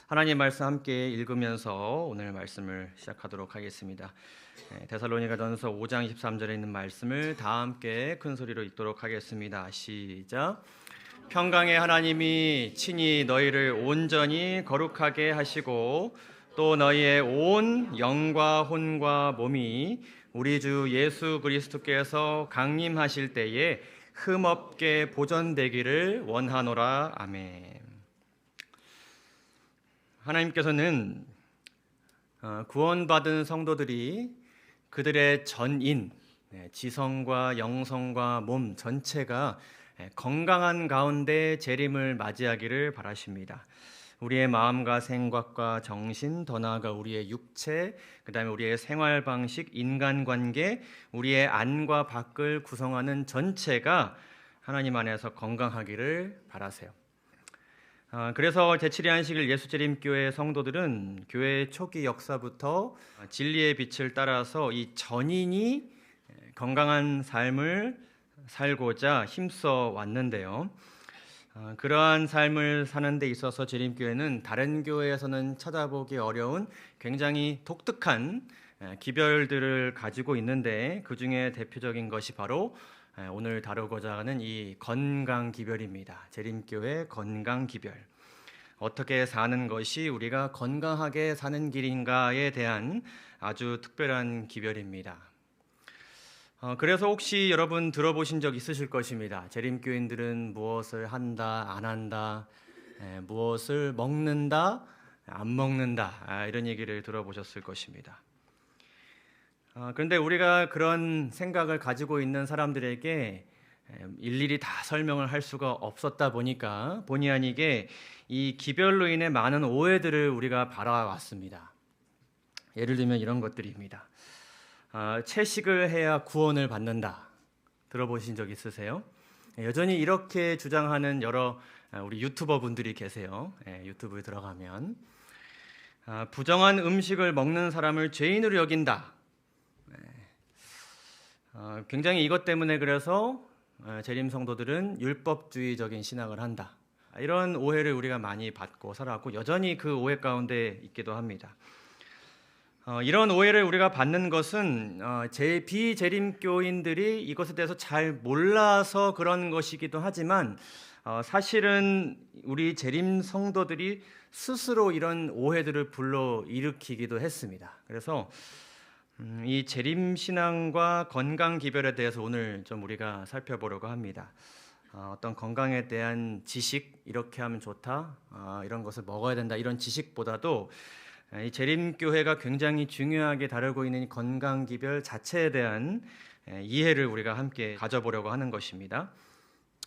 하나님 말씀 함께 읽으면서 오늘 말씀을 시작하도록 하겠습니다. 데살로니가전서 5장 23절에 있는 말씀을 다 함께 큰 소리로 읽도록 하겠습니다. 시작. 평강의 하나님이 친히 너희를 온전히 거룩하게 하시고 또 너희의 온 영과 혼과 몸이 우리 주 예수 그리스도께서 강림하실 때에 흠없게 보존되기를 원하노라. 아멘. 하나님께서는 구원받은 성도들이 그들의 전인, 지성과 영성과 몸 전체가 건강한 가운데 재림을 맞이하기를 바라십니다. 우리의 마음과 생각과 정신, 더 나아가 우리의 육체, 그 다음에 우리의 생활 방식, 인간관계, 우리의 안과 밖을 구성하는 전체가 하나님 안에서 건강하기를 바라세요. 그래서 제7의 안식일 예수재림교회 성도들은 교회 초기 역사부터 진리의 빛을 따라서 이 전인이 건강한 삶을 살고자 힘써 왔는데요. 그러한 삶을 사는 데 있어서 재림교회는 다른 교회에서는 찾아보기 어려운 굉장히 독특한 기별들을 가지고 있는데, 그 중에 대표적인 것이 바로 오늘 다루고자 하는 이 건강 기별입니다. 재림교회 건강 기별. 어떻게 사는 것이 우리가 건강하게 사는 길인가에 대한 아주 특별한 기별입니다. 그래서 혹시 여러분 들어보신 적 있으실 것입니다. 재림교인들은 무엇을 한다, 안 한다, 무엇을 먹는다, 안 먹는다, 이런 얘기를 들어보셨을 것입니다. 그런데 우리가 그런 생각을 가지고 있는 사람들에게 일일이 다 설명을 할 수가 없었다 보니까 본의 아니게 이 기별로 인해 많은 오해들을 우리가 바라왔습니다. 예를 들면 이런 것들입니다. 채식을 해야 구원을 받는다. 들어보신 적 있으세요? 여전히 이렇게 주장하는 여러 우리 유튜버 분들이 계세요. 유튜브에 들어가면 부정한 음식을 먹는 사람을 죄인으로 여긴다. 굉장히 이것 때문에 그래서 재림 성도들은 율법주의적인 신앙을 한다. 이런 오해를 우리가 많이 받고 살아왔고 여전히 그 오해 가운데 있기도 합니다. 이런 오해를 우리가 받는 것은 비재림교인들이 이것에 대해서 잘 몰라서 그런 것이기도 하지만 사실은 우리 재림 성도들이 스스로 이런 오해들을 불러일으키기도 했습니다. 그래서 이 재림신앙과 건강기별에 대해서 오늘 좀 우리가 살펴보려고 합니다. 어떤 건강에 대한 지식, 이렇게 하면 좋다, 이런 것을 먹어야 된다, 이런 지식보다도 이 재림교회가 굉장히 중요하게 다루고 있는 건강기별 자체에 대한 이해를 우리가 함께 가져보려고 하는 것입니다.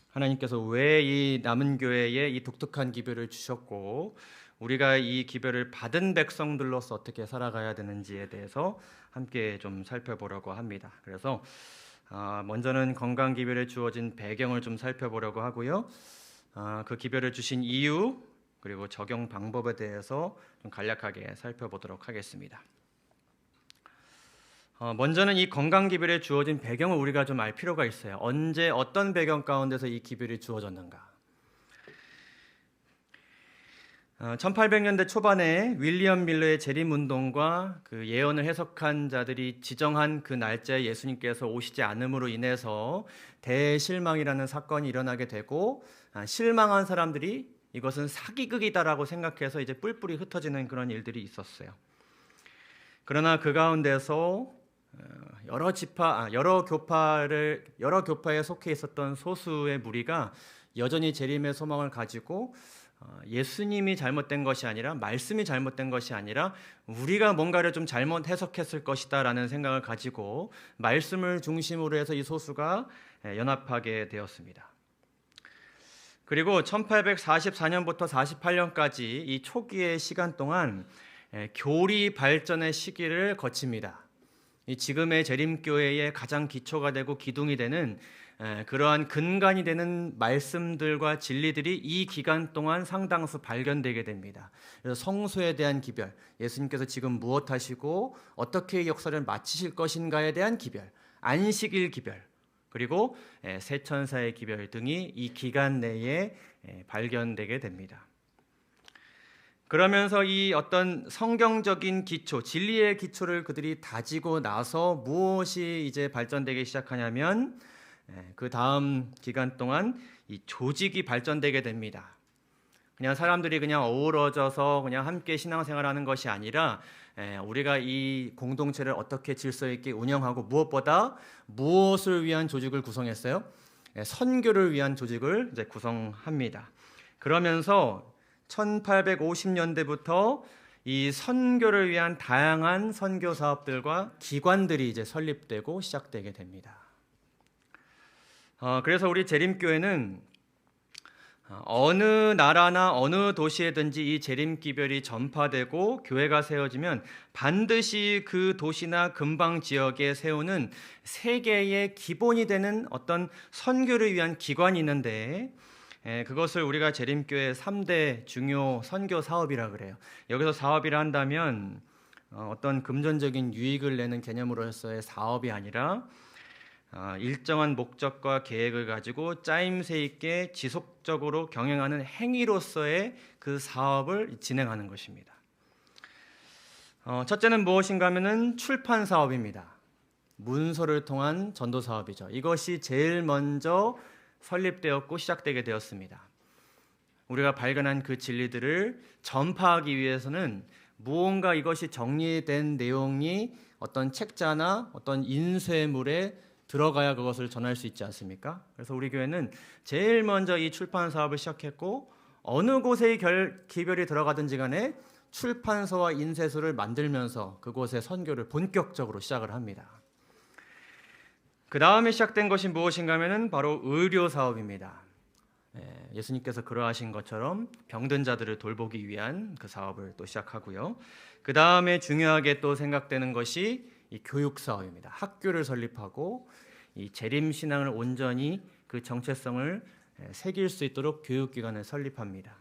하나님께서 왜 이 남은 교회에 이 독특한 기별을 주셨고 우리가 이 기별을 받은 백성들로서 어떻게 살아가야 되는지에 대해서 함께 좀 살펴보려고 합니다. 그래서 먼저는 건강 기별에 주어진 배경을 좀 살펴보려고 하고요. 그 기별을 주신 이유 그리고 적용 방법에 대해서 좀 간략하게 살펴보도록 하겠습니다. 먼저는 이 건강 기별에 주어진 배경을 우리가 좀 알 필요가 있어요. 언제 어떤 배경 가운데서 이 기별이 주어졌는가? 1800년대 초반에 윌리엄 밀러의 재림운동과 그 예언을 해석한 자들이 지정한 그 날짜에 예수님께서 오시지 않음으로 인해서 대실망이라는 사건이 일어나게 되고 실망한 사람들이 이것은 사기극이다라고 생각해서 이제 뿔뿔이 흩어지는 그런 일들이 있었어요. 그러나 그 가운데서 여러 교파에 속해 있었던 소수의 무리가 여전히 재림의 소망을 가지고 예수님이 잘못된 것이 아니라 말씀이 잘못된 것이 아니라 우리가 뭔가를 좀 잘못 해석했을 것이다 라는 생각을 가지고 말씀을 중심으로 해서 이 소수가 연합하게 되었습니다. 그리고 1844년부터 48년까지 이 초기의 시간 동안 교리 발전의 시기를 거칩니다. 이 지금의 재림교회의 가장 기초가 되고 기둥이 되는 그러한 근간이 되는 말씀들과 진리들이 이 기간 동안 상당수 발견되게 됩니다. 그래서 성소에 대한 기별, 예수님께서 지금 무엇 하시고 어떻게 역사를 마치실 것인가에 대한 기별, 안식일 기별, 그리고 새 천사의 기별 등이 이 기간 내에 발견되게 됩니다. 그러면서 이 어떤 성경적인 기초, 진리의 기초를 그들이 다지고 나서 무엇이 이제 발전되기 시작하냐면 그 다음 기간 동안 이 조직이 발전되게 됩니다. 그냥 사람들이 그냥 어우러져서 그냥 함께 신앙생활하는 것이 아니라 우리가 이 공동체를 어떻게 질서 있게 운영하고 무엇보다 무엇을 위한 조직을 구성했어요? 선교를 위한 조직을 이제 구성합니다. 그러면서 1850년대부터 이 선교를 위한 다양한 선교 사업들과 기관들이 이제 설립되고 시작되게 됩니다. 그래서 우리 재림교회는 어느 나라나 어느 도시에든지 이 재림기별이 전파되고 교회가 세워지면 반드시 그 도시나 근방 지역에 세우는 세계의 기본이 되는 어떤 선교를 위한 기관이 있는데 그것을 우리가 재림교회 3대 중요 선교 사업이라 그래요. 여기서 사업이라 한다면 어떤 금전적인 유익을 내는 개념으로서의 사업이 아니라 일정한 목적과 계획을 가지고 짜임새 있게 지속적으로 경영하는 행위로서의 그 사업을 진행하는 것입니다. 첫째는 무엇인가 하면은 출판 사업입니다. 문서를 통한 전도 사업이죠. 이것이 제일 먼저 설립되었고 시작되게 되었습니다. 우리가 발견한 그 진리들을 전파하기 위해서는 무언가 이것이 정리된 내용이 어떤 책자나 어떤 인쇄물에 들어가야 그것을 전할 수 있지 않습니까? 그래서 우리 교회는 제일 먼저 이 출판 사업을 시작했고 어느 곳에 기별이 들어가든지 간에 출판서와 인쇄소를 만들면서 그곳에 선교를 본격적으로 시작을 합니다. 그 다음에 시작된 것이 무엇인가 하면은 바로 의료 사업입니다. 예수님께서 그러하신 것처럼 병든 자들을 돌보기 위한 그 사업을 또 시작하고요. 그 다음에 중요하게 또 생각되는 것이 이 교육 사업입니다. 학교를 설립하고 이 재림 신앙을 온전히 그 정체성을 새길 수 있도록 교육기관을 설립합니다.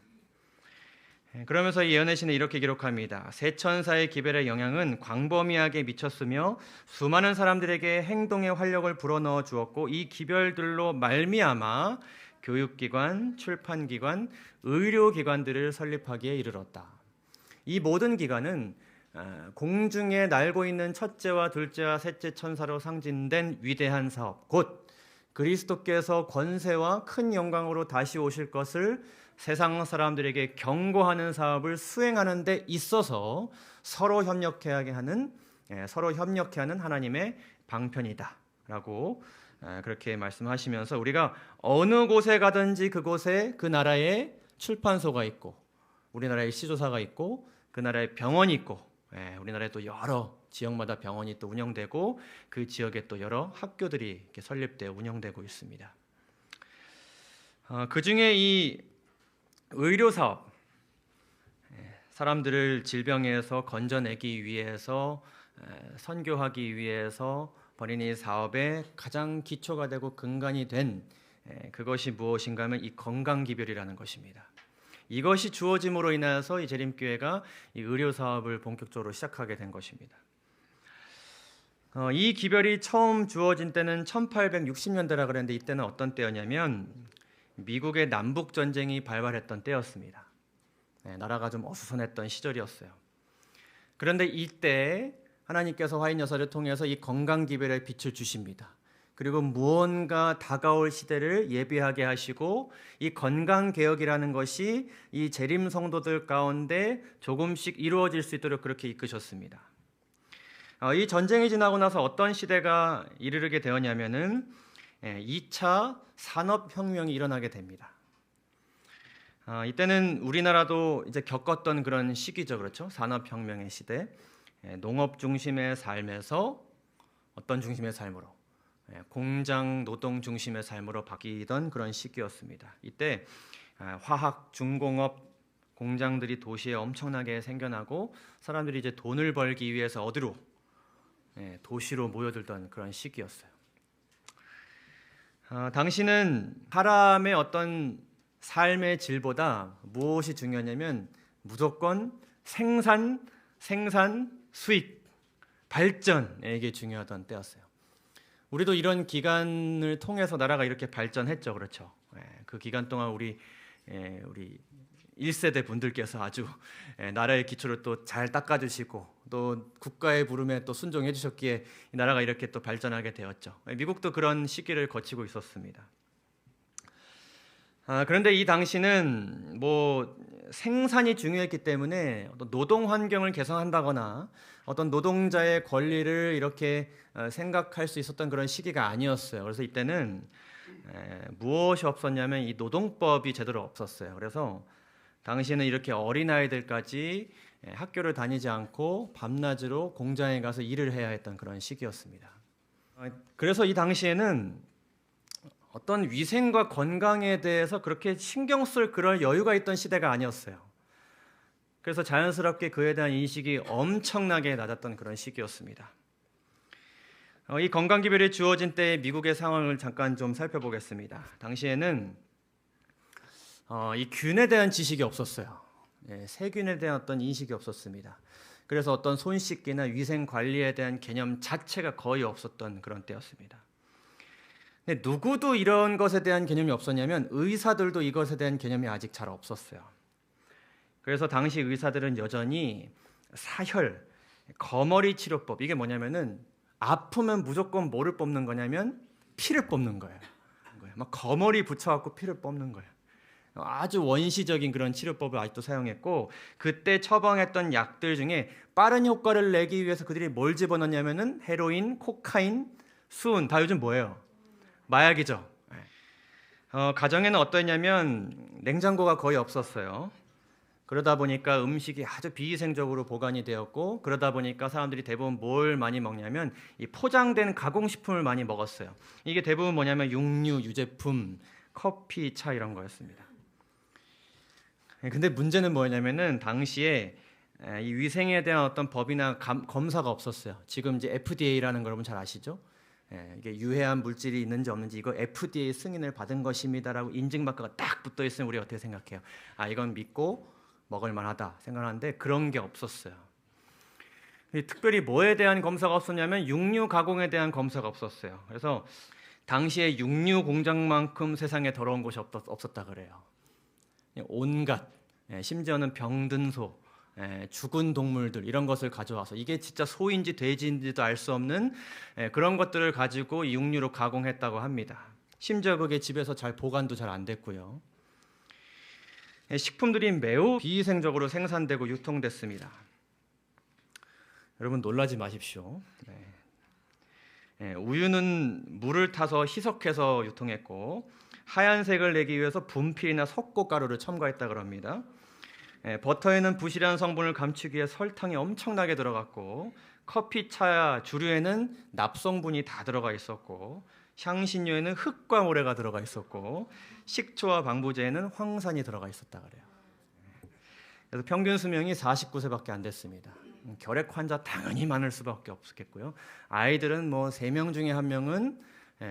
그러면서 이 예언의 이렇게 기록합니다. 새 천사의 기별의 영향은 광범위하게 미쳤으며 수많은 사람들에게 행동의 활력을 불어넣어 주었고 이 기별들로 말미암아 교육기관, 출판기관, 의료기관들을 설립하기에 이르렀다. 이 모든 기관은 공중에 날고 있는 첫째와 둘째와 셋째 천사로 상징된 위대한 사업, 곧 그리스도께서 권세와 큰 영광으로 다시 오실 것을 세상 사람들에게 경고하는 사업을 수행하는 데 있어서 서로 협력해야 하는 하나님의 방편이다라고 그렇게 말씀하시면서 우리가 어느 곳에 가든지 그곳에 그 나라에 출판소가 있고 우리나라에 시조사가 있고 그 나라에 병원이 있고 우리나라에 또 여러 지역마다 병원이 또 운영되고 그 지역에 또 여러 학교들이 이렇게 설립되어 운영되고 있습니다. 그 중에 이 의료 사업, 사람들을 질병에서 건져내기 위해서 선교하기 위해서 벌인 이 사업의 가장 기초가 되고 근간이 된 그것이 무엇인가 하면 이 건강기별이라는 것입니다. 이것이 주어짐으로 인하여서 이 재림교회가 이 의료 사업을 본격적으로 시작하게 된 것입니다. 이 기별이 처음 주어진 때는 1860년대라 그랬는데 이때는 어떤 때였냐면 미국의 남북 전쟁이 발발했던 때였습니다. 나라가 좀 어수선했던 시절이었어요. 그런데 이때 하나님께서 화인 여사를 통해서 이 건강 기별의 빛을 주십니다. 그리고 무언가 다가올 시대를 예비하게 하시고 이 건강 개혁이라는 것이 이 재림 성도들 가운데 조금씩 이루어질 수 있도록 그렇게 이끄셨습니다. 이 전쟁이 지나고 나서 어떤 시대가 이르게 되었냐면은 2차 산업혁명이 일어나게 됩니다. 이때는 우리나라도 이제 겪었던 그런 시기죠, 그렇죠? 산업혁명의 시대, 농업 중심의 삶에서 어떤 중심의 삶으로, 공장 노동 중심의 삶으로 바뀌던 그런 시기였습니다. 이때 화학, 중공업 공장들이 도시에 엄청나게 생겨나고 사람들이 이제 돈을 벌기 위해서 어디로? 도시로 모여들던 그런 시기였어요. 당시는 사람의 어떤 삶의 질보다 무엇이 중요하냐면 무조건 생산, 수익, 발전 이게 중요하던 때였어요. 우리도 이런 기간을 통해서 나라가 이렇게 발전했죠, 그렇죠? 그 기간 동안 우리 우리 1세대 분들께서 아주 나라의 기초를 또 잘 닦아주시고 또 국가의 부름에 또 순종해 주셨기에 이 나라가 이렇게 또 발전하게 되었죠. 미국도 그런 시기를 거치고 있었습니다. 그런데 이 당시는 뭐 생산이 중요했기 때문에 어떤 노동 환경을 개선한다거나 어떤 노동자의 권리를 이렇게 생각할 수 있었던 그런 시기가 아니었어요. 그래서 이때는 무엇이 없었냐면 이 노동법이 제대로 없었어요. 그래서 당시에는 이렇게 어린아이들까지 학교를 다니지 않고 밤낮으로 공장에 가서 일을 해야 했던 그런 시기였습니다. 그래서 이 당시에는 어떤 위생과 건강에 대해서 그렇게 신경 쓸 그럴 여유가 있던 시대가 아니었어요. 그래서 자연스럽게 그에 대한 인식이 엄청나게 낮았던 그런 시기였습니다. 이 건강기별이 주어진 때의 미국의 상황을 잠깐 좀 살펴보겠습니다. 당시에는 이 균에 대한 지식이 없었어요. 세균에 대한 어떤 인식이 없었습니다. 그래서 어떤 손 씻기나 위생 관리에 대한 개념 자체가 거의 없었던 그런 때였습니다. 근데 누구도 이런 것에 대한 개념이 없었냐면 의사들도 이것에 대한 개념이 아직 잘 없었어요. 그래서 당시 의사들은 여전히 사혈, 거머리 치료법, 이게 뭐냐면은 아프면 무조건 뭐를 뽑는 거냐면 피를 뽑는 거예요. 막 거머리 붙여갖고 피를 뽑는 거예요. 아주 원시적인 그런 치료법을 아직도 사용했고, 그때 처방했던 약들 중에 빠른 효과를 내기 위해서 그들이 뭘 집어넣냐면은 헤로인, 코카인, 수은, 다 요즘 뭐예요? 마약이죠. 가정에는 어떠냐면 냉장고가 거의 없었어요. 그러다 보니까 음식이 아주 비위생적으로 보관이 되었고, 그러다 보니까 사람들이 대부분 뭘 많이 먹냐면 이 포장된 가공식품을 많이 먹었어요. 이게 대부분 뭐냐면 육류, 유제품, 커피, 차 이런 거였습니다. 근데 문제는 뭐냐면은 당시에 이 위생에 대한 어떤 법이나 검사가 없었어요. 지금 이제 FDA라는 걸 여러분 잘 아시죠? 이게 유해한 물질이 있는지 없는지 이거 FDA 승인을 받은 것입니다라고 인증 마크가 딱 붙어 있으면 우리 어떻게 생각해요? 이건 믿고 먹을 만하다 생각하는데 그런 게 없었어요. 특별히 뭐에 대한 검사가 없었냐면 육류 가공에 대한 검사가 없었어요. 그래서 당시에 육류 공장만큼 세상에 더러운 곳이 없었다 그래요. 온갖, 심지어는 병든 소, 죽은 동물들 이런 것을 가져와서 이게 진짜 소인지 돼지인지도 알 수 없는 그런 것들을 가지고 육류로 가공했다고 합니다. 심지어 그게 집에서 잘 보관도 잘 안 됐고요. 식품들이 매우 비위생적으로 생산되고 유통됐습니다. 여러분 놀라지 마십시오. 우유는 물을 타서 희석해서 유통했고, 하얀색을 내기 위해서 분필이나 석고가루를 첨가했다고 합니다. 버터에는 부실한 성분을 감추기 위해 설탕이 엄청나게 들어갔고, 커피, 차, 주류에는 납성분이 다 들어가 있었고, 향신료에는 흙과 모래가 들어가 있었고, 식초와 방부제에는 황산이 들어가 있었다 그래요. 그래서 평균 수명이 49세밖에 안 됐습니다. 결핵 환자 당연히 많을 수밖에 없었겠고요. 아이들은 뭐 3명 중에 1명은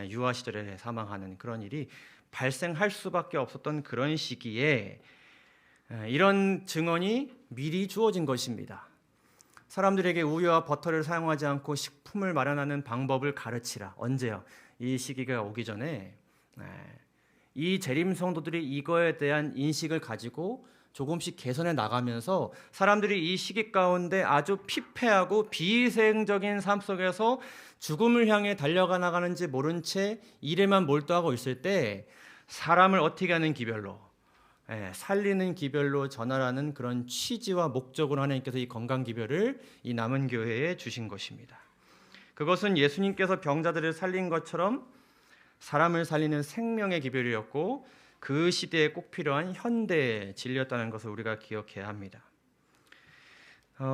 유아 시절에 사망하는 그런 일이 발생할 수밖에 없었던 그런 시기에 이런 증언이 미리 주어진 것입니다. 사람들에게 우유와 버터를 사용하지 않고 식품을 마련하는 방법을 가르치라. 언제요? 이 시기가 오기 전에 이 재림 성도들이 이거에 대한 인식을 가지고 조금씩 개선해 나가면서 사람들이 이 시기 가운데 아주 피폐하고 비위생적인 삶 속에서 죽음을 향해 달려가 나가는지 모른 채 일에만 몰두하고 있을 때 사람을 어떻게 하는 기별로, 살리는 기별로 전하라는 그런 취지와 목적으로 하나님께서 이 건강 기별을 이 남은 교회에 주신 것입니다. 그것은 예수님께서 병자들을 살린 것처럼 사람을 살리는 생명의 기별이었고, 그 시대에 꼭 필요한 현대의 진리였다는 것을 우리가 기억해야 합니다.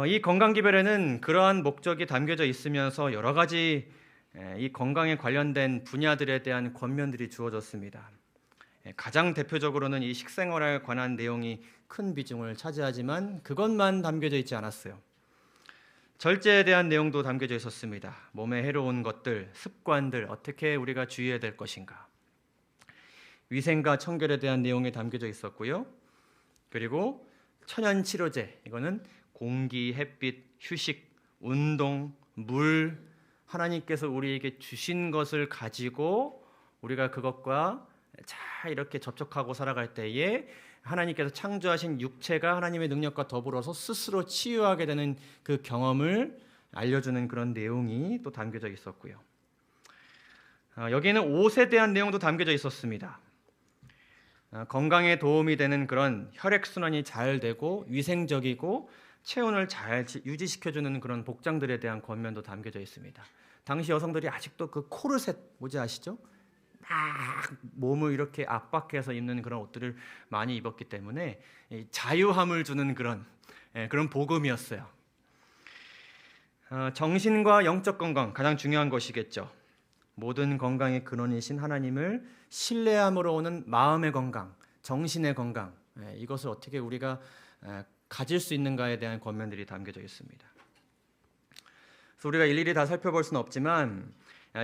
이 건강 기별에는 그러한 목적이 담겨져 있으면서 여러 가지 이 건강에 관련된 분야들에 대한 권면들이 주어졌습니다. 가장 대표적으로는 이 식생활에 관한 내용이 큰 비중을 차지하지만 그것만 담겨져 있지 않았어요. 절제에 대한 내용도 담겨져 있었습니다. 몸에 해로운 것들, 습관들 어떻게 우리가 주의해야 될 것인가. 위생과 청결에 대한 내용이 담겨져 있었고요. 그리고 천연 치료제, 이거는 공기, 햇빛, 휴식, 운동, 물, 하나님께서 우리에게 주신 것을 가지고 우리가 그것과 잘 이렇게 접촉하고 살아갈 때에 하나님께서 창조하신 육체가 하나님의 능력과 더불어서 스스로 치유하게 되는 그 경험을 알려주는 그런 내용이 또 담겨져 있었고요. 여기에는 옷에 대한 내용도 담겨져 있었습니다. 건강에 도움이 되는 그런 혈액순환이 잘 되고 위생적이고 체온을 잘 유지시켜주는 그런 복장들에 대한 권면도 담겨져 있습니다. 당시 여성들이 아직도 그 코르셋 뭔지 아시죠? 막 몸을 이렇게 압박해서 입는 그런 옷들을 많이 입었기 때문에 자유함을 주는 그런 복음이었어요. 정신과 영적 건강 가장 중요한 것이겠죠. 모든 건강의 근원이신 하나님을 신뢰함으로 오는 마음의 건강, 정신의 건강, 이것을 어떻게 우리가 가질 수 있는가에 대한 권면들이 담겨져 있습니다. 그래서 우리가 일일이 다 살펴볼 수는 없지만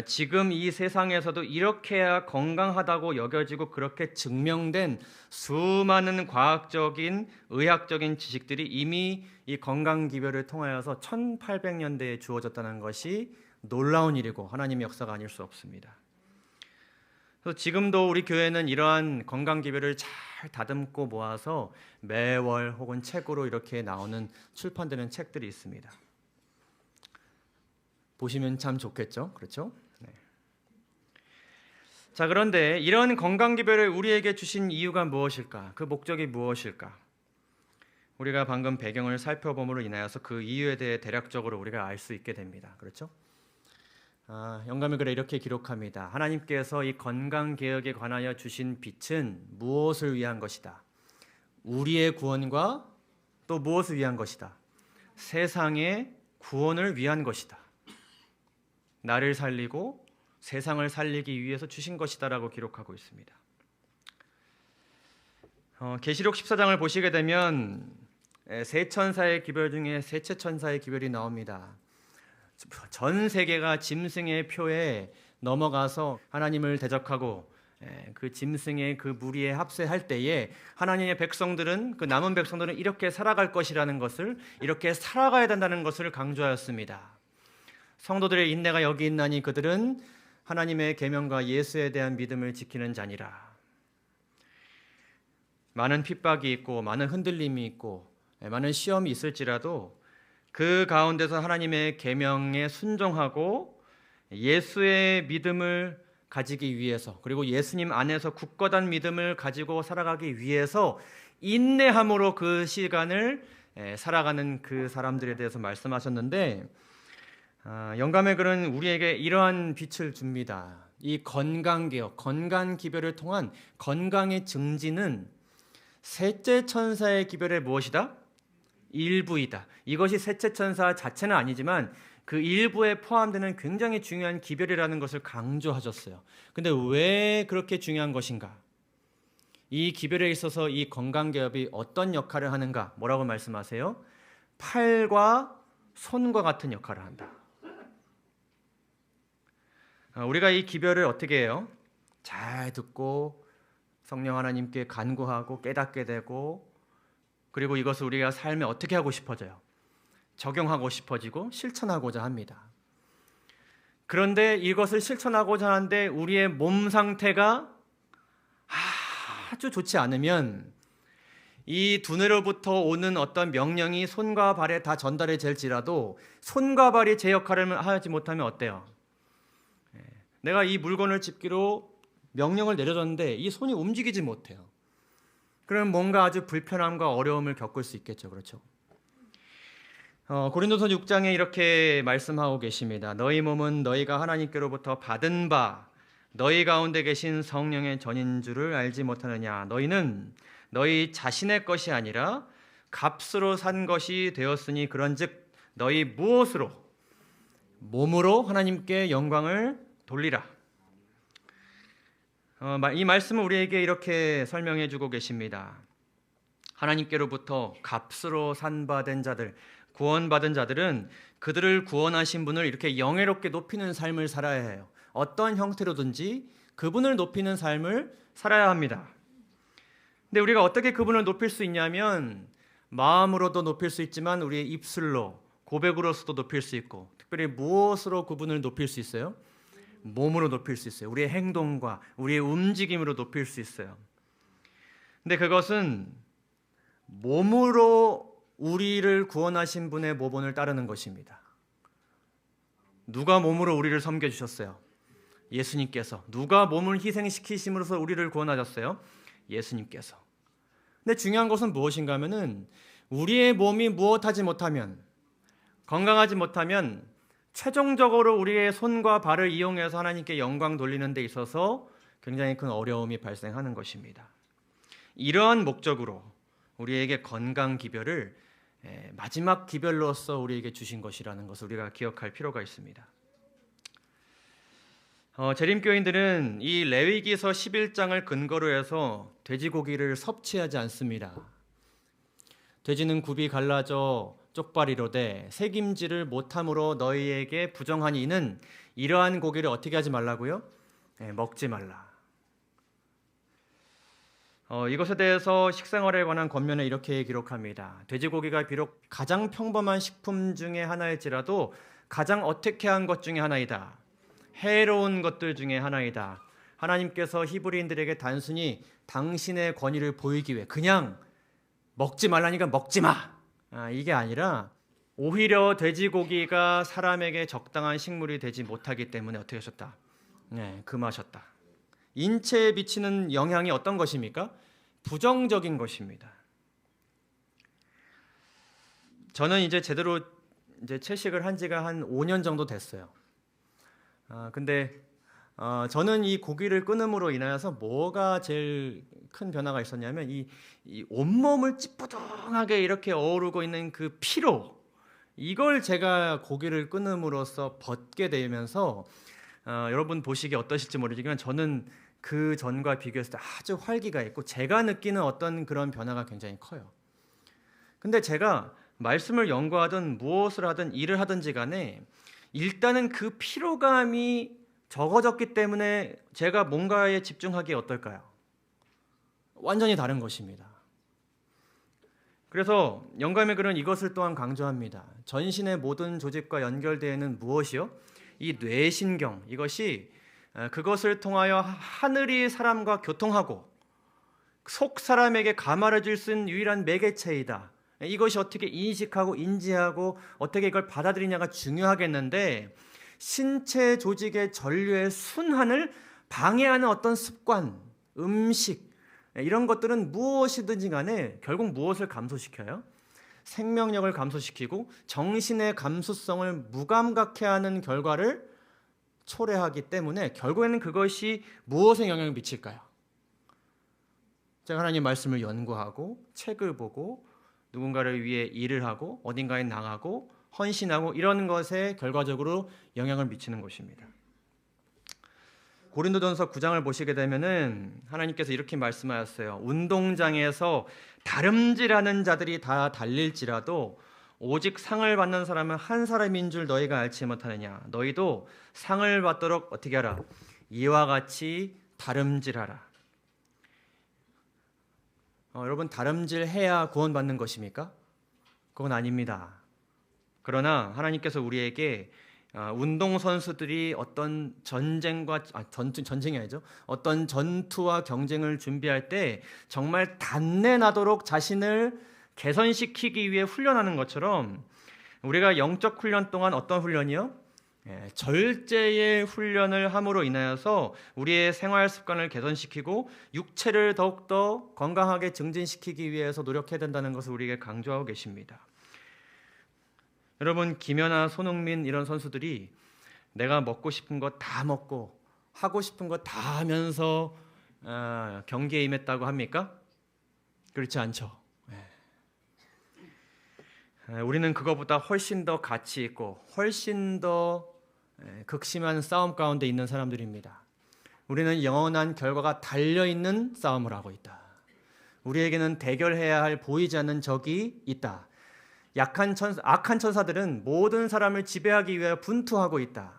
지금 이 세상에서도 이렇게야 건강하다고 여겨지고 그렇게 증명된 수많은 과학적인 의학적인 지식들이 이미 이 건강 기별을 통하여서 1800년대에 주어졌다는 것이 놀라운 일이고 하나님의 역사가 아닐 수 없습니다. 그래서 지금도 우리 교회는 이러한 건강 기별을 잘 다듬고 모아서 매월 혹은 책으로 이렇게 나오는 출판되는 책들이 있습니다. 보시면 참 좋겠죠, 그렇죠? 네. 자, 그런데 이런 건강 기별을 우리에게 주신 이유가 무엇일까? 그 목적이 무엇일까? 우리가 방금 배경을 살펴봄으로 인하여서 그 이유에 대해 대략적으로 우리가 알 수 있게 됩니다. 그렇죠? 영감의 글에 이렇게 기록합니다. 하나님께서 이 건강 개혁에 관하여 주신 빛은 무엇을 위한 것이다? 우리의 구원과 또 무엇을 위한 것이다? 세상의 구원을 위한 것이다. 나를 살리고 세상을 살리기 위해서 주신 것이다라고 기록하고 있습니다. 계시록 14장을 보시게 되면 세 천사의 기별 중에 셋째 천사의 기별이 나옵니다. 전 세계가 짐승의 표에 넘어가서 하나님을 대적하고 그 짐승의 그 무리에 합세할 때에 하나님의 백성들은, 그 남은 백성들은 이렇게 살아갈 것이라는 것을, 이렇게 살아가야 된다는 것을 강조하였습니다. 성도들의 인내가 여기 있나니 그들은 하나님의 계명과 예수에 대한 믿음을 지키는 자니라. 많은 핍박이 있고 많은 흔들림이 있고 많은 시험이 있을지라도 그 가운데서 하나님의 계명에 순종하고 예수의 믿음을 가지기 위해서, 그리고 예수님 안에서 굳건한 믿음을 가지고 살아가기 위해서 인내함으로 그 시간을 살아가는 그 사람들에 대해서 말씀하셨는데, 영감의 글은 우리에게 이러한 빛을 줍니다. 이 건강개혁, 건강기별을 통한 건강의 증진은 셋째 천사의 기별의 무엇이다? 일부이다. 이것이 셋째 천사 자체는 아니지만 그 일부에 포함되는 굉장히 중요한 기별이라는 것을 강조하셨어요. 근데 왜 그렇게 중요한 것인가? 이 기별에 있어서 이 건강개혁이 어떤 역할을 하는가? 뭐라고 말씀하세요? 팔과 손과 같은 역할을 한다. 우리가 이 기별을 어떻게 해요? 잘 듣고 성령 하나님께 간구하고 깨닫게 되고, 그리고 이것을 우리가 삶에 어떻게 하고 싶어져요? 적용하고 싶어지고 실천하고자 합니다. 그런데 이것을 실천하고자 하는데 우리의 몸 상태가 아주 좋지 않으면 이 두뇌로부터 오는 어떤 명령이 손과 발에 다 전달이 될지라도 손과 발이 제 역할을 하지 못하면 어때요? 내가 이 물건을 집기로 명령을 내려줬는데 이 손이 움직이지 못해요. 그럼 뭔가 아주 불편함과 어려움을 겪을 수 있겠죠. 그렇죠? 고린도서 6장에 이렇게 말씀하고 계십니다. 너희 몸은 너희가 하나님께로부터 받은 바 너희 가운데 계신 성령의 전인 줄을 알지 못하느냐. 너희는 너희 자신의 것이 아니라 값으로 산 것이 되었으니 그런즉 너희 무엇으로? 몸으로 하나님께 영광을 돌리라. 이 말씀은 우리에게 이렇게 설명해 주고 계십니다. 하나님께로부터 값으로 산바된 자들, 구원받은 자들은 그들을 구원하신 분을 이렇게 영예롭게 높이는 삶을 살아야 해요. 어떤 형태로든지 그분을 높이는 삶을 살아야 합니다. 근데 우리가 어떻게 그분을 높일 수 있냐면 마음으로도 높일 수 있지만 우리의 입술로, 고백으로서도 높일 수 있고, 특별히 무엇으로 그분을 높일 수 있어요? 몸으로 높일 수 있어요. 우리의 행동과 우리의 움직임으로 높일 수 있어요. 근데 그것은 몸으로 우리를 구원하신 분의 모본을 따르는 것입니다. 누가 몸으로 우리를 섬겨주셨어요? 예수님께서. 누가 몸을 희생시키심으로써 우리를 구원하셨어요? 예수님께서. 근데 중요한 것은 무엇인가 하면은 우리의 몸이 무엇하지 못하면, 건강하지 못하면 최종적으로 우리의 손과 발을 이용해서 하나님께 영광 돌리는 데 있어서 굉장히 큰 어려움이 발생하는 것입니다. 이러한 목적으로 우리에게 건강 기별을 마지막 기별로서 우리에게 주신 것이라는 것을 우리가 기억할 필요가 있습니다. 재림교인들은 이 레위기서 11장을 근거로 해서 돼지고기를 섭취하지 않습니다. 돼지는 굽이 갈라져 쪽발이로되 새김질을 못함으로 너희에게 부정하니 이는 이러한 고기를 어떻게 하지 말라고요? 먹지 말라. 이것에 대해서 식생활에 관한 권면에 이렇게 기록합니다. 돼지고기가 비록 가장 평범한 식품 중에 하나일지라도 가장 어택해한 것 중에 하나이다. 해로운 것들 중에 하나이다. 하나님께서 히브리인들에게 단순히 당신의 권위를 보이기 위해 그냥 먹지 말라니까 먹지 마, 이게 아니라 오히려 돼지고기가 사람에게 적당한 식물이 되지 못하기 때문에 어떻게 하셨다? 금하셨다. 인체에 미치는 영향이 어떤 것입니까? 부정적인 것입니다. 저는 이제 제대로 채식을 한 지가 한 5년 정도 됐어요. 근데 저는 이 고기를 끊음으로 인하여서 뭐가 제일 큰 변화가 있었냐면 이 온몸을 찌뿌둥하게 이렇게 어우르고 있는 그 피로, 이걸 제가 고기를 끊음으로써 벗게 되면서 여러분 보시기에 어떠실지 모르지만 저는 그 전과 비교했을 때 아주 활기가 있고 제가 느끼는 어떤 그런 변화가 굉장히 커요. 근데 제가 말씀을 연구하든 무엇을 하든 일을 하든지 간에 일단은 그 피로감이 적어졌기 때문에 제가 뭔가에 집중하기에 어떨까요? 완전히 다른 것입니다. 그래서 영감의 글은 이것을 또한 강조합니다. 전신의 모든 조직과 연결되어 있는 무엇이요? 이 뇌신경, 이것이 그것을 통하여 하늘이 사람과 교통하고 속 사람에게 감화를 줄 수 있는 유일한 매개체이다. 이것이 어떻게 인식하고 인지하고 어떻게 이걸 받아들이냐가 중요하겠는데, 신체 조직의 전류의 순환을 방해하는 어떤 습관, 음식, 이런 것들은 무엇이든지 간에 결국 무엇을 감소시켜요? 생명력을 감소시키고 정신의 감수성을 무감각해 하는 결과를 초래하기 때문에 결국에는 그것이 무엇에 영향을 미칠까요? 제가 하나님 말씀을 연구하고 책을 보고 누군가를 위해 일을 하고 어딘가에 나가고 헌신하고 이런 것에 결과적으로 영향을 미치는 것입니다. 고린도전서 9장을 보시게 되면은 하나님께서 이렇게 말씀하셨어요. 운동장에서 다름질하는 자들이 다 달릴지라도 오직 상을 받는 사람은 한 사람인 줄 너희가 알지 못하느냐. 너희도 상을 받도록 어떻게 하라? 이와 같이 다름질하라. 여러분, 다름질해야 구원받는 것입니까? 그건 아닙니다. 그러나 하나님께서 우리에게 운동선수들이 어떤 전쟁이 아니죠. 어떤 전투와 경쟁을 준비할 때 정말 단내 나도록 자신을 개선시키기 위해 훈련하는 것처럼 우리가 영적 훈련 동안 어떤 훈련이요? 절제의 훈련을 함으로 인하여서 우리의 생활 습관을 개선시키고 육체를 더욱더 건강하게 증진시키기 위해서 노력해야 된다는 것을 우리에게 강조하고 계십니다. 여러분, 김연아, 손흥민 이런 선수들이 내가 먹고 싶은 거 다 먹고 하고 싶은 거 다 하면서 경기에 임했다고 합니까? 그렇지 않죠. 우리는 그거보다 훨씬 더 가치 있고 훨씬 더 극심한 싸움 가운데 있는 사람들입니다. 우리는 영원한 결과가 달려있는 싸움을 하고 있다. 우리에게는 대결해야 할 보이지 않는 적이 있다. 악한 천사들은 모든 사람을 지배하기 위해 분투하고 있다.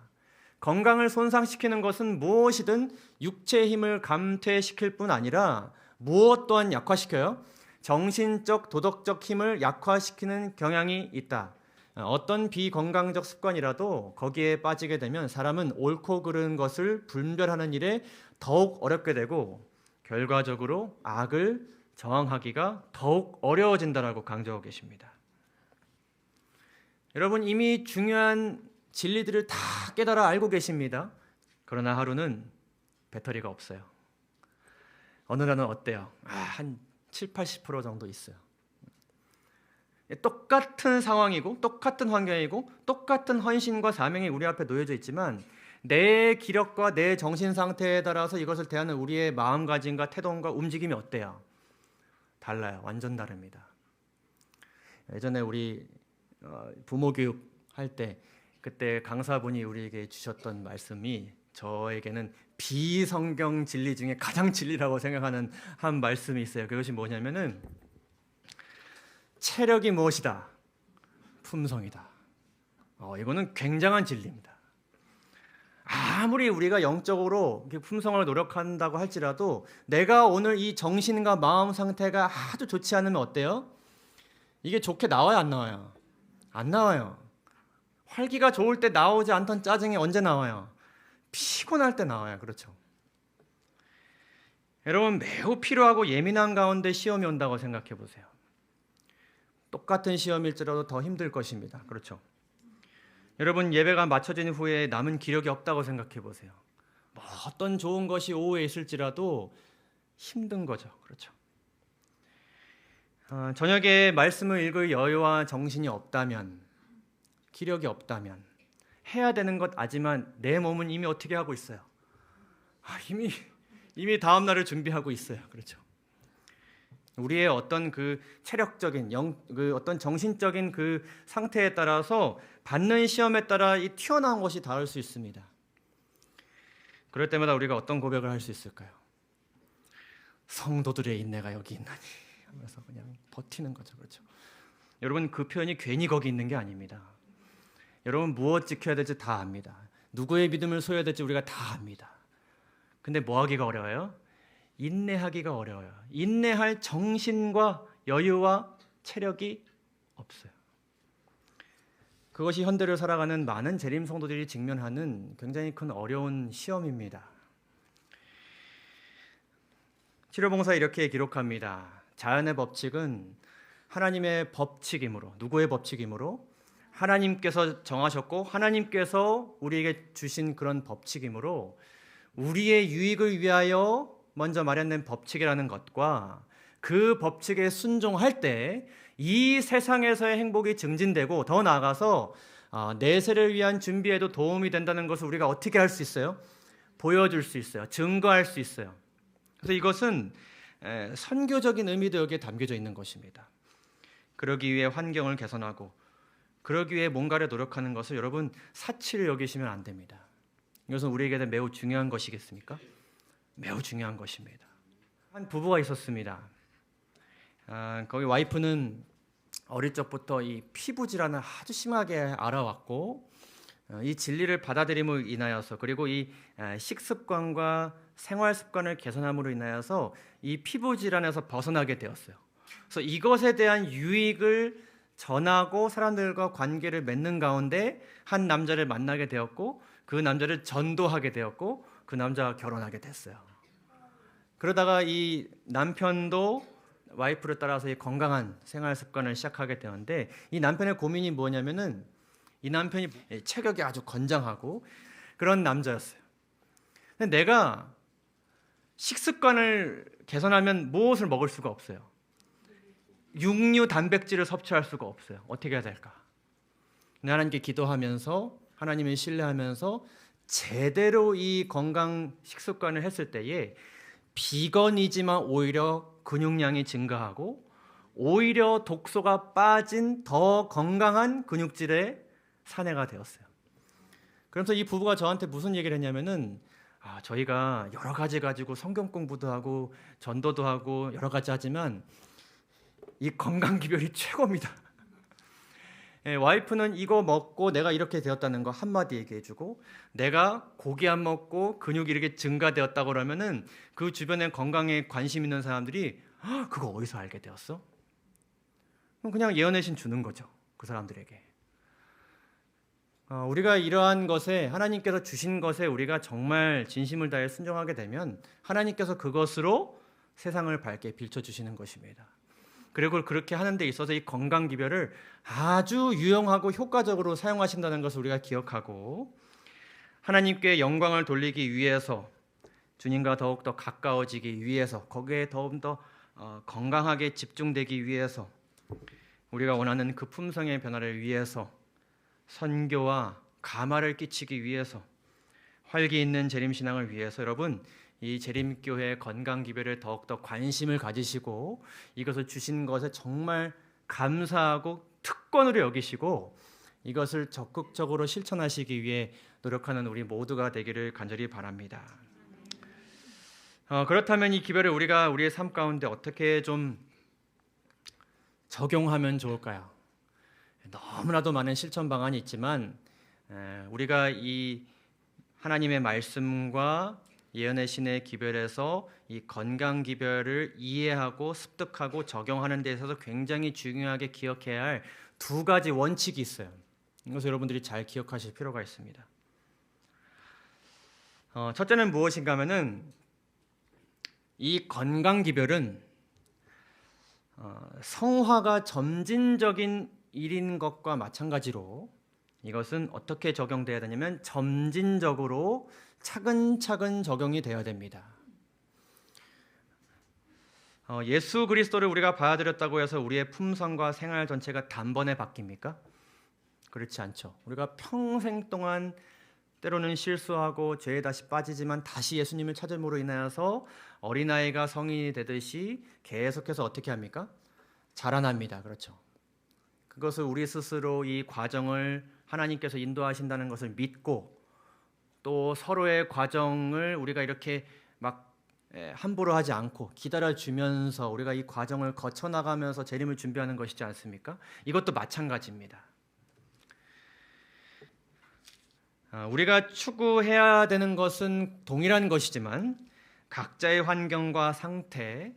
건강을 손상시키는 것은 무엇이든 육체의 힘을 감퇴시킬 뿐 아니라 무엇 또한 약화시켜요? 정신적, 도덕적 힘을 약화시키는 경향이 있다. 어떤 비건강적 습관이라도 거기에 빠지게 되면 사람은 옳고 그른 것을 분별하는 일에 더욱 어렵게 되고 결과적으로 악을 저항하기가 더욱 어려워진다라고 강조하고 계십니다. 여러분 이미 중요한 진리들을 다 깨달아 알고 계십니다. 그러나 하루는 배터리가 없어요. 어느 날은 어때요? 한 7, 80% 정도 있어요. 똑같은 상황이고 똑같은 환경이고 똑같은 헌신과 사명이 우리 앞에 놓여져 있지만 내 기력과 내 정신 상태에 따라서 이것을 대하는 우리의 마음가짐과 태동과 움직임이 어때요? 달라요. 완전 다릅니다. 예전에 우리 부모 교육 할 때 그때 강사분이 우리에게 주셨던 말씀이 저에게는 비성경 진리 중에 가장 진리라고 생각하는 한 말씀이 있어요. 그것이 뭐냐면은 체력이 무엇이다? 품성이다. 이거는 굉장한 진리입니다. 아무리 우리가 영적으로 품성을 노력한다고 할지라도 내가 오늘 이 정신과 마음 상태가 아주 좋지 않으면 어때요? 이게 좋게 나와요, 안 나와요? 안 나와요. 활기가 좋을 때 나오지 않던 짜증이 언제 나와요? 피곤할 때 나와요. 그렇죠? 여러분 매우 필요하고 예민한 가운데 시험이 온다고 생각해 보세요. 똑같은 시험일지라도 더 힘들 것입니다. 그렇죠? 여러분 예배가 마쳐진 후에 남은 기력이 없다고 생각해 보세요. 뭐 어떤 좋은 것이 오후에 있을지라도 힘든 거죠. 그렇죠? 저녁에 말씀을 읽을 여유와 정신이 없다면, 기력이 없다면 해야 되는 것 아지만 내 몸은 이미 어떻게 하고 있어요? 이미 다음 날을 준비하고 있어요. 그렇죠? 우리의 어떤 그 체력적인 어떤 정신적인 그 상태에 따라서 받는 시험에 따라 이 튀어나온 것이 다를 수 있습니다. 그럴 때마다 우리가 어떤 고백을 할 수 있을까요? 성도들의 인내가 여기 있나니 하면서 그냥 버티는 거죠. 그렇죠? 여러분 그 표현이 괜히 거기 있는 게 아닙니다. 여러분 무엇 지켜야 될지 다 압니다. 누구의 믿음을 소유해야 될지 우리가 다 압니다. 근데 뭐 하기가 어려워요? 인내하기가 어려워요. 인내할 정신과 여유와 체력이 없어요. 그것이 현대를 살아가는 많은 재림 성도들이 직면하는 굉장히 큰 어려운 시험입니다. 치료봉사에 이렇게 기록합니다. 자연의 법칙은 하나님의 법칙이므로, 누구의 법칙이므로? 하나님께서 정하셨고 하나님께서 우리에게 주신 그런 법칙이므로 우리의 유익을 위하여 먼저 마련된 법칙이라는 것과 그 법칙에 순종할 때 이 세상에서의 행복이 증진되고 더 나아가서 내세를 위한 준비에도 도움이 된다는 것을 우리가 어떻게 할 수 있어요? 보여줄 수 있어요. 증거할 수 있어요. 그래서 이것은 선교적인 의미도 여기에 담겨져 있는 것입니다. 그러기 위해 환경을 개선하고 그러기 위해 뭔가를 노력하는 것을 여러분 사치를 여기시면 안 됩니다. 이것은 우리에게는 매우 중요한 것이겠습니까? 매우 중요한 것입니다. 한 부부가 있었습니다. 거기 와이프는 어릴 적부터 이 피부 질환을 아주 심하게 알아왔고 이 진리를 받아들임으로 인하여서 그리고 이 식습관과 생활 습관을 개선함으로 인하여서 이 피부 질환에서 벗어나게 되었어요. 그래서 이것에 대한 유익을 전하고 사람들과 관계를 맺는 가운데 한 남자를 만나게 되었고 그 남자를 전도하게 되었고 그 남자와 결혼하게 됐어요. 그러다가 이 남편도 와이프를 따라서 이 건강한 생활 습관을 시작하게 되었는데 이 남편의 고민이 뭐냐면은 이 남편이 체격이 아주 건장하고 그런 남자였어요. 근데 내가 식습관을 개선하면 무엇을 먹을 수가 없어요. 육류 단백질을 섭취할 수가 없어요. 어떻게 해야 될까? 하나님께 기도하면서 하나님을 신뢰하면서 제대로 이 건강 식습관을 했을 때에 비건이지만 오히려 근육량이 증가하고 오히려 독소가 빠진 더 건강한 근육질의 사내가 되었어요. 그러면서 이 부부가 저한테 무슨 얘기를 했냐면은 저희가 여러 가지 가지고 성경 공부도 하고 전도도 하고 여러 가지 하지만 이 건강 기별이 최고입니다. 와이프는 이거 먹고 내가 이렇게 되었다는 거 한마디 얘기해주고 내가 고기 안 먹고 근육이 이렇게 증가되었다고 그러면은 그 주변에 건강에 관심 있는 사람들이 그거 어디서 알게 되었어? 그냥 예언의 신 주는 거죠. 그 사람들에게. 우리가 이러한 것에 하나님께서 주신 것에 우리가 정말 진심을 다해 순종하게 되면 하나님께서 그것으로 세상을 밝게 비춰주시는 것입니다. 그리고 그렇게 하는 데 있어서 이 건강기별을 아주 유용하고 효과적으로 사용하신다는 것을 우리가 기억하고, 하나님께 영광을 돌리기 위해서, 주님과 더욱더 가까워지기 위해서, 거기에 더욱더 건강하게 집중되기 위해서, 우리가 원하는 그 품성의 변화를 위해서, 선교와 감화를 끼치기 위해서, 활기 있는 재림신앙을 위해서 여러분, 이 재림교회 건강기별에 더욱더 관심을 가지시고 이것을 주신 것에 정말 감사하고 특권으로 여기시고 이것을 적극적으로 실천하시기 위해 노력하는 우리 모두가 되기를 간절히 바랍니다. 그렇다면 이 기별을 우리가 우리의 삶 가운데 어떻게 좀 적용하면 좋을까요? 너무나도 많은 실천 방안이 있지만 우리가 이 하나님의 말씀과 예언의 신의 기별에서 이 건강 기별을 이해하고 습득하고 적용하는 데 있어서 굉장히 중요하게 기억해야 할 두 가지 원칙이 있어요. 이것을 여러분들이 잘 기억하실 필요가 있습니다. 첫째는 무엇인가 하면은 이 건강 기별은 성화가 점진적인 일인 것과 마찬가지로 이것은 어떻게 적용돼야 되냐면 점진적으로 차근차근 적용이 되어야 됩니다. 예수 그리스도를 우리가 받아들였다고 해서 우리의 품성과 생활 전체가 단번에 바뀝니까? 그렇지 않죠. 우리가 평생 동안 때로는 실수하고 죄에 다시 빠지지만 다시 예수님을 찾음으로 인하여서 어린아이가 성인이 되듯이 계속해서 어떻게 합니까? 자라납니다. 그렇죠. 그것을 우리 스스로 이 과정을 하나님께서 인도하신다는 것을 믿고 또 서로의 과정을 우리가 이렇게 막 함부로 하지 않고 기다려주면서 우리가 이 과정을 거쳐나가면서 재림을 준비하는 것이지 않습니까? 이것도 마찬가지입니다. 우리가 추구해야 되는 것은 동일한 것이지만 각자의 환경과 상태,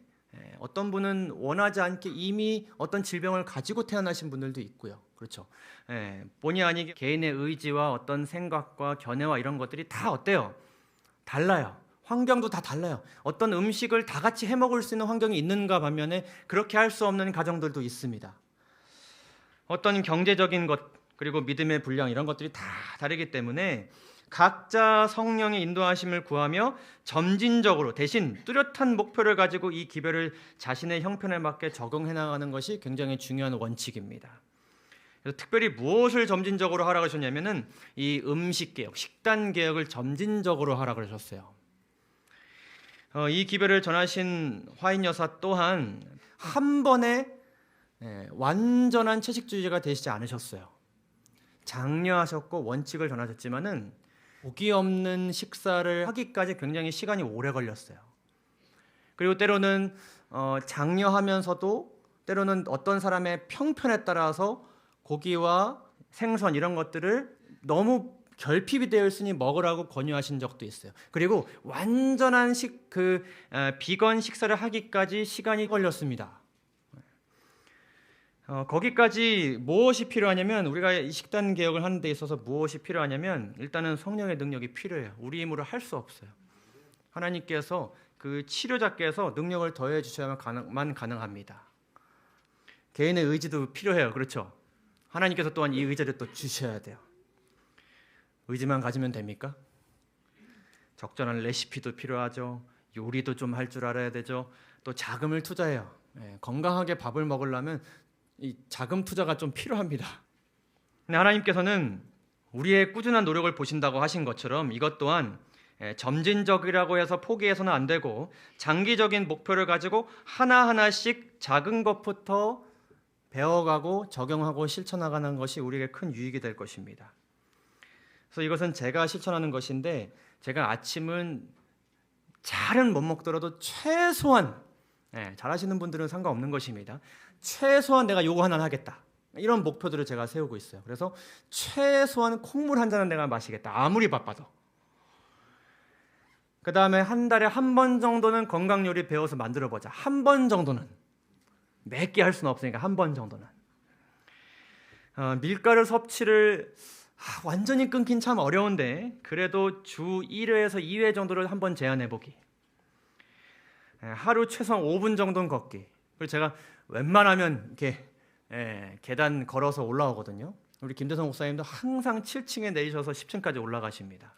어떤 분은 원하지 않게 이미 어떤 질병을 가지고 태어나신 분들도 있고요. 그렇죠. 본의 아니게 개인의 의지와 어떤 생각과 견해와 이런 것들이 다 어때요? 달라요. 환경도 다 달라요. 어떤 음식을 다 같이 해먹을 수 있는 환경이 있는가 반면에 그렇게 할 수 없는 가정들도 있습니다. 어떤 경제적인 것 그리고 믿음의 분량 이런 것들이 다 다르기 때문에 각자 성령의 인도하심을 구하며 점진적으로 대신 뚜렷한 목표를 가지고 이 기별을 자신의 형편에 맞게 적용해 나가는 것이 굉장히 중요한 원칙입니다. 그래서 특별히 무엇을 점진적으로 하라고 하셨냐면은 이 음식 개혁, 식단 개혁을 점진적으로 하라고 하셨어요. 이 기별을 전하신 화인 여사 또한 한 번에 완전한 채식주의자가 되시지 않으셨어요. 장려하셨고 원칙을 전하셨지만은 고기 없는 식사를 하기까지 굉장히 시간이 오래 걸렸어요. 그리고 때로는 장려하면서도 때로는 어떤 사람의 평편에 따라서 고기와 생선 이런 것들을 너무 결핍이 되어 있으니 먹으라고 권유하신 적도 있어요. 그리고 완전한 비건 식사를 하기까지 시간이 걸렸습니다. 거기까지 무엇이 필요하냐면 우리가 이 식단 개혁을 하는 데 있어서 무엇이 필요하냐면 일단은 성령의 능력이 필요해요. 우리 힘으로 할 수 없어요. 하나님께서 그 치료자께서 능력을 더해 주셔야만 가능합니다. 개인의 의지도 필요해요. 그렇죠? 하나님께서 또한 이 의지를 또 주셔야 돼요. 의지만 가지면 됩니까? 적절한 레시피도 필요하죠. 요리도 좀 할 줄 알아야 되죠. 또 자금을 투자해요. 건강하게 밥을 먹으려면 이 자금 투자가 좀 필요합니다. 근데 하나님께서는 우리의 꾸준한 노력을 보신다고 하신 것처럼 이것 또한 점진적이라고 해서 포기해서는 안 되고 장기적인 목표를 가지고 하나하나씩 작은 것부터 배워가고 적용하고 실천하는 것이 우리에게 큰 유익이 될 것입니다. 그래서 이것은 제가 실천하는 것인데 제가 아침은 잘은 못 먹더라도 최소한 잘하시는 분들은 상관없는 것입니다. 최소한 내가 요거 하나는 하겠다. 이런 목표들을 제가 세우고 있어요. 그래서 최소한 콩물 한 잔은 내가 마시겠다. 아무리 바빠도. 그 다음에 한 달에 한 번 정도는 건강 요리 배워서 만들어 보자. 한 번 정도는. 몇 개 할 수는 없으니까 한 번 정도는. 밀가루 섭취를 완전히 끊긴 참 어려운데 그래도 주 1회에서 2회 정도를 한번 제한해 보기. 하루 최소 5분 정도는 걷기. 그리고 제가 웬만하면 이렇게 계단 걸어서 올라오거든요. 우리 김대성 목사님도 항상 7층에 내리셔서 10층까지 올라가십니다.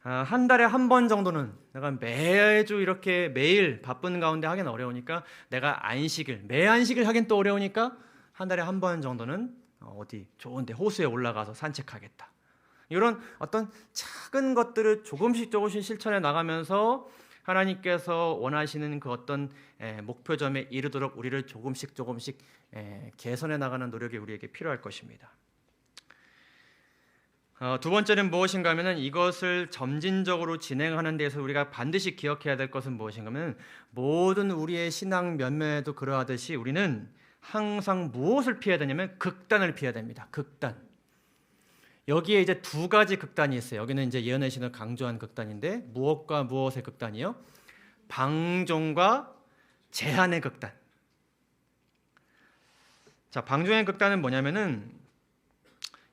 한 달에 한 번 정도는 내가 매주 이렇게 매일 바쁜 가운데 하긴 어려우니까 내가 매 안식일 하긴 또 어려우니까 한 달에 한 번 정도는 어디 좋은데 호수에 올라가서 산책하겠다. 이런 어떤 작은 것들을 조금씩 실천해 나가면서 하나님께서 원하시는 그 어떤 목표점에 이르도록 우리를 조금씩 개선해 나가는 노력이 우리에게 필요할 것입니다. 두 번째는 무엇인가 하면은 이것을 점진적으로 진행하는 데서 우리가 반드시 기억해야 될 것은 무엇인가 하면 모든 우리의 신앙 면면에도 그러하듯이 우리는 항상 무엇을 피해야 되냐면 극단을 피해야 됩니다. 극단. 여기에 이제 두 가지 극단이 있어요. 여기는 이제 예언의 신을 강조한 극단인데 무엇과 무엇의 극단이요? 방종과 제한의 극단. 자, 방종의 극단은 뭐냐면은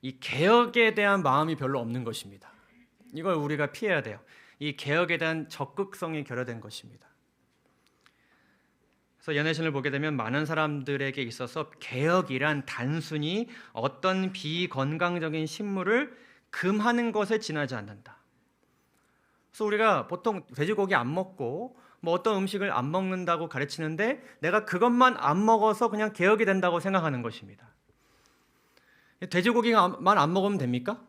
이 개혁에 대한 마음이 별로 없는 것입니다. 이걸 우리가 피해야 돼요. 이 개혁에 대한 적극성이 결여된 것입니다. 그래서 연애신을 보게 되면 많은 사람들에게 있어서 개혁이란 단순히 어떤 비건강적인 식물을 금하는 것에 지나지 않는다. 그래서 우리가 보통 돼지고기 안 먹고 뭐 어떤 음식을 안 먹는다고 가르치는데 내가 그것만 안 먹어서 그냥 개혁이 된다고 생각하는 것입니다. 돼지고기만 안 먹으면 됩니까?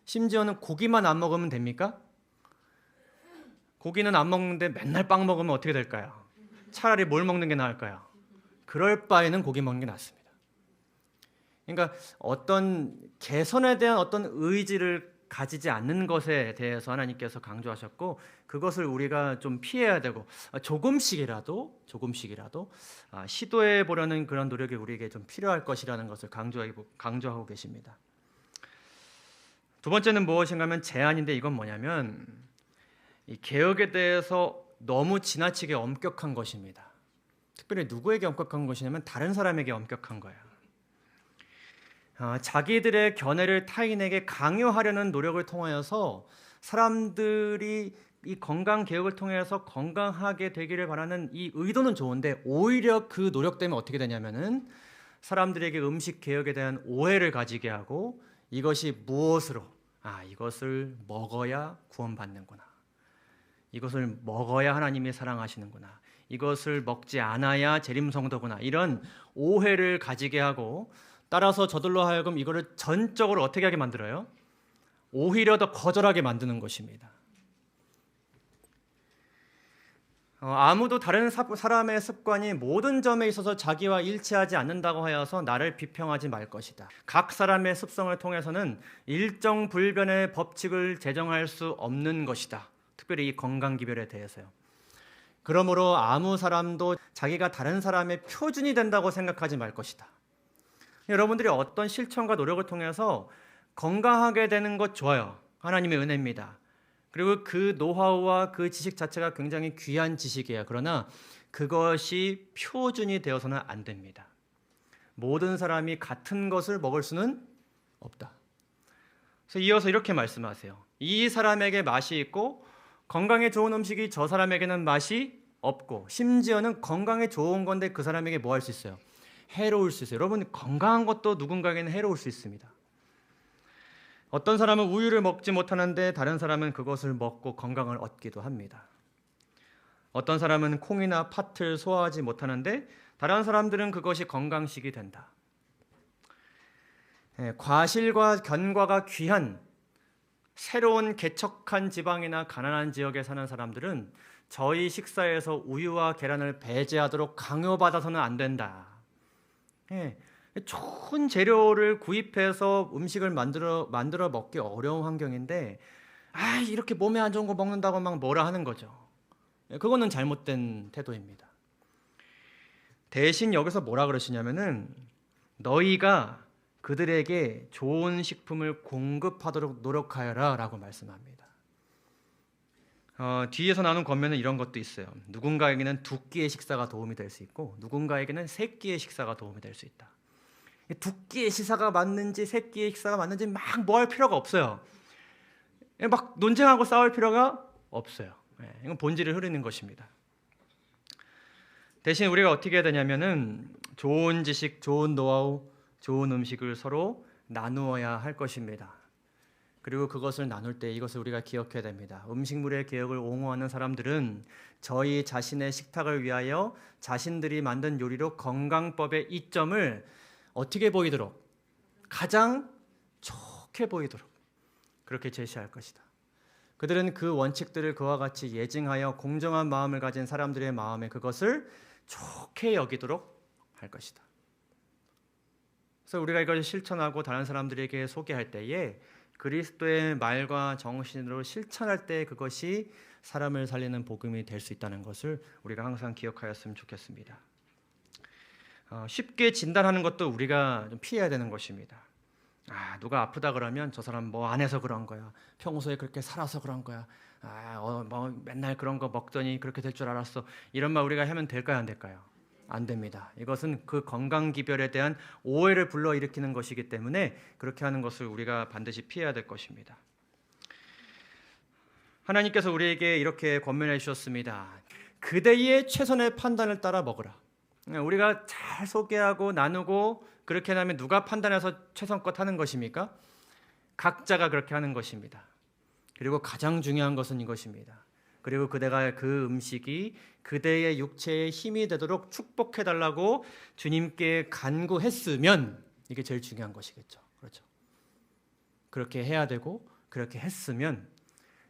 심지어는 고기만 안 먹으면 됩니까? 고기는 안 먹는데 맨날 빵 먹으면 어떻게 될까요? 차라리 뭘 먹는 게 나을까요? 그럴 바에는 고기 먹는 게 낫습니다. 그러니까 어떤 개선에 대한 어떤 의지를 가지지 않는 것에 대해서 하나님께서 강조하셨고 그것을 우리가 좀 피해야 되고 조금씩이라도 시도해 보려는 그런 노력이 우리에게 좀 필요할 것이라는 것을 강조하고 계십니다. 두 번째는 무엇인가 하면 제한인데 이건 뭐냐면 이 개혁에 대해서 너무 지나치게 엄격한 것입니다. 특별히 누구에게 엄격한 것이냐면 다른 사람에게 엄격한 거예요. 자기들의 견해를 타인에게 강요하려는 노력을 통하여서 사람들이 이 건강 개혁을 통해서 건강하게 되기를 바라는 이 의도는 좋은데 오히려 그 노력 때문에 어떻게 되냐면은 사람들에게 음식 개혁에 대한 오해를 가지게 하고 이것이 무엇으로 이것을 먹어야 구원받는구나. 이것을 먹어야 하나님이 사랑하시는구나. 이것을 먹지 않아야 재림성도구나. 이런 오해를 가지게 하고 따라서 저들로 하여금 이거를 전적으로 어떻게 하게 만들어요? 오히려 더 거절하게 만드는 것입니다. 아무도 다른 사람의 습관이 모든 점에 있어서 자기와 일치하지 않는다고 하여서 나를 비평하지 말 것이다. 각 사람의 습성을 통해서는 일정 불변의 법칙을 제정할 수 없는 것이다. 특별히 이 건강기별에 대해서요. 그러므로 아무 사람도 자기가 다른 사람의 표준이 된다고 생각하지 말 것이다. 여러분들이 어떤 실천과 노력을 통해서 건강하게 되는 것 좋아요. 하나님의 은혜입니다. 그리고 그 노하우와 그 지식 자체가 굉장히 귀한 지식이에요. 그러나 그것이 표준이 되어서는 안 됩니다. 모든 사람이 같은 것을 먹을 수는 없다. 그래서 이어서 이렇게 말씀하세요. 이 사람에게 맛이 있고 건강에 좋은 음식이 저 사람에게는 맛이 없고 심지어는 건강에 좋은 건데 그 사람에게 뭐 할 수 있어요? 해로울 수 있어요. 여러분 건강한 것도 누군가에게는 해로울 수 있습니다. 어떤 사람은 우유를 먹지 못하는데 다른 사람은 그것을 먹고 건강을 얻기도 합니다. 어떤 사람은 콩이나 팥을 소화하지 못하는데 다른 사람들은 그것이 건강식이 된다. 과실과 견과가 귀한 새로운 개척한 지방이나 가난한 지역에 사는 사람들은 저희 식사에서 우유와 계란을 배제하도록 강요받아서는 안 된다. 좋은 재료를 구입해서 음식을 만들어 먹기 어려운 환경인데 이렇게 몸에 안 좋은 거 먹는다고 막 뭐라 하는 거죠. 그거는 잘못된 태도입니다. 대신 여기서 뭐라 그러시냐면은 너희가 그들에게 좋은 식품을 공급하도록 노력하여라 라고 말씀합니다. 뒤에서 나눈 권면은 이런 것도 있어요. 누군가에게는 2끼의 식사가 도움이 될 수 있고 누군가에게는 3끼의 식사가 도움이 될 수 있다. 2끼의 식사가 맞는지 3끼의 식사가 맞는지 막 뭐 할 필요가 없어요. 막 논쟁하고 싸울 필요가 없어요. 이건 본질을 흐르는 것입니다. 대신 우리가 어떻게 해야 되냐면은 좋은 지식, 좋은 노하우, 좋은 음식을 서로 나누어야 할 것입니다. 그리고 그것을 나눌 때 이것을 우리가 기억해야 됩니다. 음식물의 개혁을 옹호하는 사람들은 저희 자신의 식탁을 위하여 자신들이 만든 요리로 건강법의 이점을 어떻게 보이도록, 가장 좋게 보이도록 그렇게 제시할 것이다. 그들은 그 원칙들을 그와 같이 예증하여 공정한 마음을 가진 사람들의 마음에 그것을 좋게 여기도록 할 것이다. 그래서 우리가 이걸 실천하고 다른 사람들에게 소개할 때에 그리스도의 말과 정신으로 실천할 때 그것이 사람을 살리는 복음이 될 수 있다는 것을 우리가 항상 기억하였으면 좋겠습니다. 쉽게 진단하는 것도 우리가 좀 피해야 되는 것입니다. 누가 아프다 그러면 저 사람 뭐 안 해서 그런 거야. 평소에 그렇게 살아서 그런 거야. 뭐 맨날 그런 거 먹더니 그렇게 될 줄 알았어. 이런 말 우리가 하면 될까요, 안 될까요? 안 됩니다. 이것은 그 건강 기별에 대한 오해를 불러일으키는 것이기 때문에 그렇게 하는 것을 우리가 반드시 피해야 될 것입니다. 하나님께서 우리에게 이렇게 권면해 주셨습니다. 그대의 최선의 판단을 따라 먹으라. 우리가 잘 소개하고 나누고 그렇게 하면 누가 판단해서 최선껏 하는 것입니까? 각자가 그렇게 하는 것입니다. 그리고 가장 중요한 것은 이것입니다. 그리고 그대가 그 음식이 그대의 육체에 힘이 되도록 축복해달라고 주님께 간구했으면 이게 제일 중요한 것이겠죠. 그렇죠. 그렇게 해야 되고 그렇게 했으면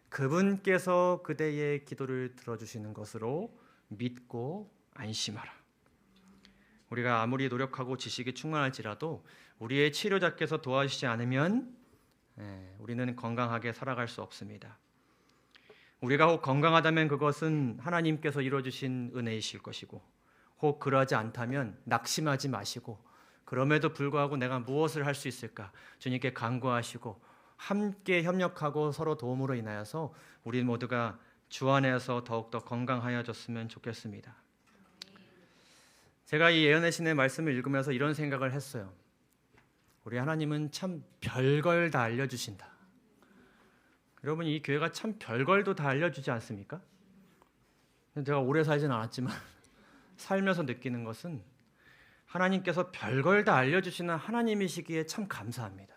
그분께서 그대의 기도를 들어주시는 것으로 믿고 안심하라. 우리가 아무리 노력하고 지식이 충만할지라도 우리의 치료자께서 도와주시지 않으면 우리는 건강하게 살아갈 수 없습니다. 우리가 혹 건강하다면 그것은 하나님께서 이루어주신 은혜이실 것이고 혹 그러하지 않다면 낙심하지 마시고 그럼에도 불구하고 내가 무엇을 할 수 있을까 주님께 간구하시고 함께 협력하고 서로 도움으로 인하여서 우리 모두가 주 안에서 더욱더 건강하여졌으면 좋겠습니다. 제가 이 예언의 신의 말씀을 읽으면서 이런 생각을 했어요. 우리 하나님은 참 별걸 다 알려주신다. 여러분, 이 교회가 참 별걸도 다 알려주지 않습니까? 제가 오래 살지는 않았지만 살면서 느끼는 것은 하나님께서 별걸 다 알려주시는 하나님이시기에 참 감사합니다.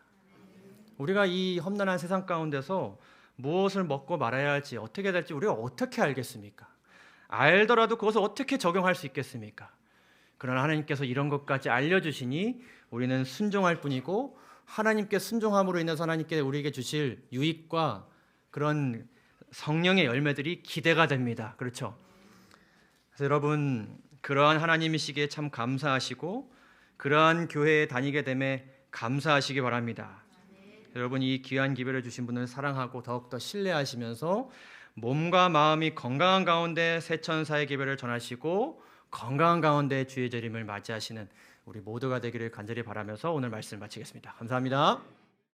우리가 이 험난한 세상 가운데서 무엇을 먹고 말아야 할지 어떻게 될지 우리가 어떻게 알겠습니까? 알더라도 그것을 어떻게 적용할 수 있겠습니까? 그러나 하나님께서 이런 것까지 알려주시니 우리는 순종할 뿐이고 하나님께 순종함으로 인해서 하나님께 우리에게 주실 유익과 그런 성령의 열매들이 기대가 됩니다. 그렇죠? 그래서 여러분 그러한 하나님이시기에 참 감사하시고 그러한 교회에 다니게 됨에 감사하시기 바랍니다. 여러분 이 귀한 기별을 주신 분을 사랑하고 더욱더 신뢰하시면서 몸과 마음이 건강한 가운데 새천사의 기별을 전하시고 건강한 가운데 주의 재림을 맞이하시는 우리 모두가 되기를 간절히 바라면서 오늘 말씀을 마치겠습니다. 감사합니다.